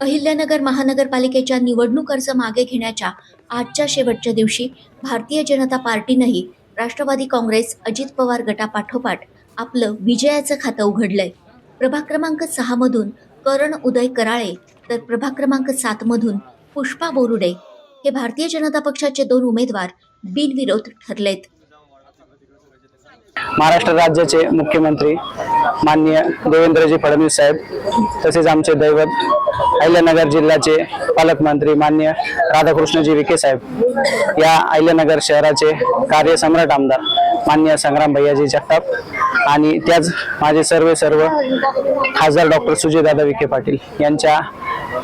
अहिल्यानगर महानगरपालिकेच्या निवडणूक अर्ज मागे घेण्याच्या आजच्या शेवटच्या दिवशी भारतीय जनता पार्टीनंही राष्ट्रवादी काँग्रेस अजित पवार गटापाठोपाठ आपलं विजयाचं खातं उघडलंय. प्रभाग क्रमांक 6 मधून करण उदय कराळे तर प्रभाग क्रमांक 7 मधून पुष्पा बोरुडे हे भारतीय जनता पक्षाचे 2 उमेदवार बिनविरोध ठरलेत. महाराष्ट्र राज्याचे मुख्यमंत्री माननीय देवेंद्रजी फडणवीस साहेब तसेच आमचे दैवत अहिल्यानगर जिल्ह्याचे पालकमंत्री माननीय राधाकृष्णजी विखे साहेब या अहिल्यानगर शहराचे कार्यसम्राट आमदार माननीय संग्राम भैयाजी जगताप आणि त्याच माझे सर्व खासदार डॉक्टर सुजयदादा विखे पाटील यांच्या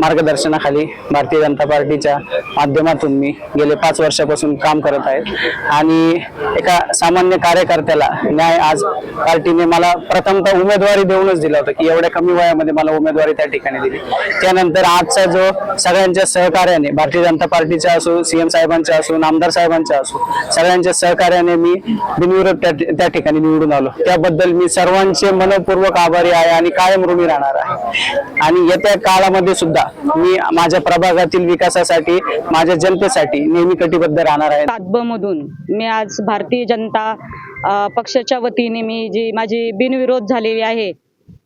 मार्गदर्शनाखाली भारतीय जनता पार्टीच्या माध्यमातून मी गेले 5 वर्षापासून काम करत आहे आणि एका सामान्य कार्यकर्त्याला न्याय आज पार्टीने मला प्रथमतः उमेदवारी देऊनच दिला होता की एवढ्या कमी वयामध्ये मला उमेदवारी त्या ठिकाणी दिली. त्यानंतर आजचा जो सगळ्यांच्या सहकार्याने भारतीय जनता पार्टीचा असो, सीएम साहेबांचा असो, आमदार साहेबांचा असो, सगळ्यांच्या सहकार्याने मी बिनविरोध त्या ठिकाणी निवडून आलो. त्याबद्दल मी सर्वांचे मनपूर्वक आभारी आहे आणि कायम ऋणी राहणार आहे. आणि येत्या काळामध्ये सुद्धा मी माझ्या प्रभागातील विकासासाठी, माझ्या जनतेसाठी नेहमी कटिबद्ध राहणार आहे. 7 ब मधून मी आज भारतीय जनता पक्षाच्या वतीने मी जी माझी बिनविरोध झालेली आहे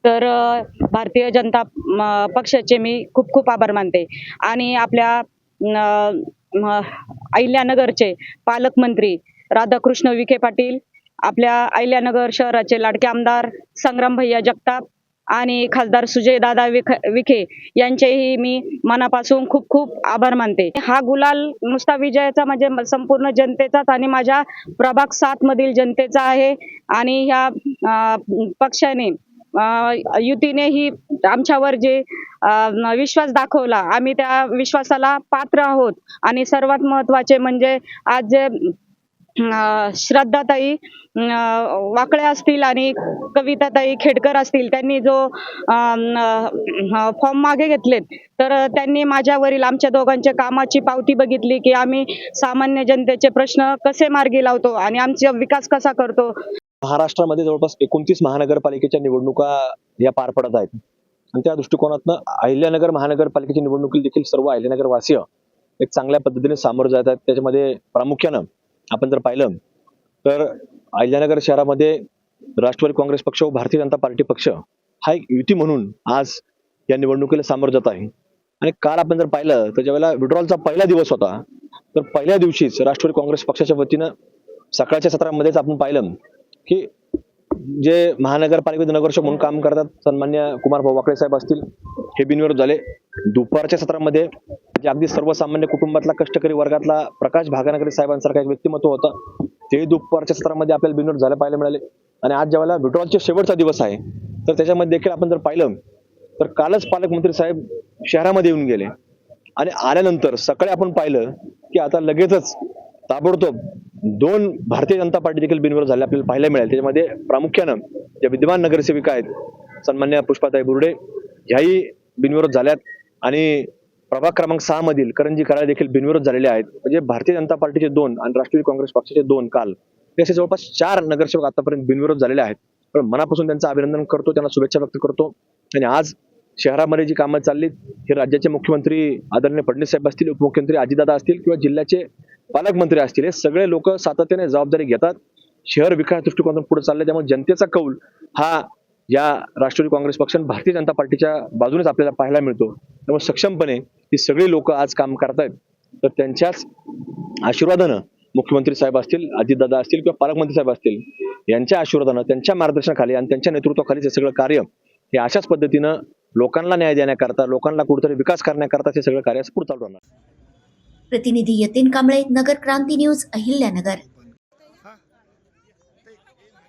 तर भारतीय जनता पक्षाचे मी खूप खूप आभार मानते. आणि आपल्या अहिल्यानगरचे पालकमंत्री राधाकृष्ण विखे पाटील, आपल्या अहिल्यानगर शहराचे लाडके आमदार संग्राम भैया जगताप आणि खासदार सुजयदादा विखे यांचेही मी मनापासून खूप खूप आभार मानते. हा गुलाल नुसता विजयाचा म्हणजे संपूर्ण जनतेचाच आणि माझ्या प्रभाग 7 मधील जनतेचा आहे. आणि ह्या पक्षाने युतीने ही आमच्यावर जे विश्वास दाखवला, आम्ही त्या विश्वासाला पात्र आहोत. आणि सर्वात महत्त्वाचे म्हणजे आज जे श्रद्धाताई वाकळे असतील आणि कविताताई खेडकर असतील, त्यांनी जो फॉर्म मागे घेतलेत तर त्यांनी माझ्यावरील आमच्या दोघांच्या कामाची पावती बघितली की आम्ही सामान्य जनतेचे प्रश्न कसे मार्गी लावतो आणि आमचा विकास कसा करतो. महाराष्ट्रामध्ये जवळपास 29 महानगरपालिकेच्या निवडणुका या पार पडत आहेत आणि त्या दृष्टिकोनातून अहिल्यानगर महानगरपालिकेची निवडणुकीत देखील सर्व अहिल्यानगर वासीय एक चांगल्या पद्धतीने सामोरे जात आहेत. त्याच्यामध्ये प्रामुख्यानं आपण जर पाहिलं तर अहिल्यानगर शहरामध्ये राष्ट्रवादी काँग्रेस पक्ष व भारतीय जनता पार्टी पक्ष हा एक युती म्हणून आज या निवडणुकीला सामोरं जात आहे. आणि काल आपण जर पाहिलं तर ज्यावेळेला विड्रॉलचा पहिला दिवस होता तर पहिल्या दिवशीच राष्ट्रवादी काँग्रेस पक्षाच्या वतीनं सकाळच्या सत्रामध्येच आपण पाहिलं की जे महानगरपालिकेत नगरसेवक म्हणून काम करतात सन्मान्य कुमार भाऊ वाकळे साहेब असतील, हे बिनविरोध झाले. दुपारच्या सत्रामध्ये जे अगदी सर्वसामान्य कुटुंबातला कष्टकरी वर्गातला प्रकाश भागानगरी साहेबांसारखा एक व्यक्तिमत्व होतं, ते दुपारच्या सत्रामध्ये आपल्याला बिनविरोध झाले पाहायला मिळाले. आणि आज ज्यावेळेला विड्रॉलचा शेवटचा दिवस आहे तर त्याच्यामध्ये देखील आपण जर पाहिलं तर कालच पालकमंत्री साहेब शहरामध्ये येऊन गेले आणि आल्यानंतर सकाळी आपण पाहिलं की आता लगेचच ताबडतोब 2 भारतीय जनता पार्टी देखील बिनविरोध झाले आपल्याला पाहायला मिळाले. त्याच्यामध्ये प्रामुख्यानं ज्या विद्यमान नगरसेविका आहेत सन्मान्य पुष्पाताई बोरुडे ह्याही बिनविरोध झाल्यात आणि प्रभाग क्रमांक 6 मधील करणजी कराळे देखील बिनविरोध झालेले आहेत. म्हणजे भारतीय जनता पार्टीचे 2 आणि राष्ट्रवादी काँग्रेस पक्षाचे 2 काल असे जवळपास 4 नगरसेवक आतापर्यंत बिनविरोध झालेले आहेत. पण मनापासून त्यांचं अभिनंदन करतो, त्यांना शुभेच्छा व्यक्त करतो. आणि आज शहरामध्ये जी कामं चालली हे राज्याचे मुख्यमंत्री आदरणीय फडणवीस साहेब असतील, उपमुख्यमंत्री अजितदादा असतील किंवा जिल्ह्याचे पालकमंत्री असतील, हे सगळे लोक सातत्याने जबाबदारी घेतात. शहर विकास दृष्टिकोनातून पुढे चालले. त्यामुळे जनतेचा कौल हा या राष्ट्रवादी काँग्रेस पक्ष आणि भारतीय जनता पार्टीच्या बाजूनेच आपल्याला पाहायला मिळतो. त्यामुळे सक्षमपणे ही सगळी लोक आज काम करतायत. तर त्यांच्याच आशीर्वादानं मुख्यमंत्री साहेब असतील, अजितदादा असतील किंवा पालकमंत्री साहेब असतील, यांच्या आशीर्वादानं, त्यांच्या मार्गदर्शनाखाली आणि त्यांच्या नेतृत्वाखाली हे सगळं कार्य हे अशाच पद्धतीनं लोकांना न्याय देण्याकरता, लोकांना कुठेतरी विकास करण्याकरता हे सगळं कार्य पुढे चालू राहणार. प्रतिनिधी यतीन कांबळे, नगर क्रांती न्यूज, अहिल्यानगर.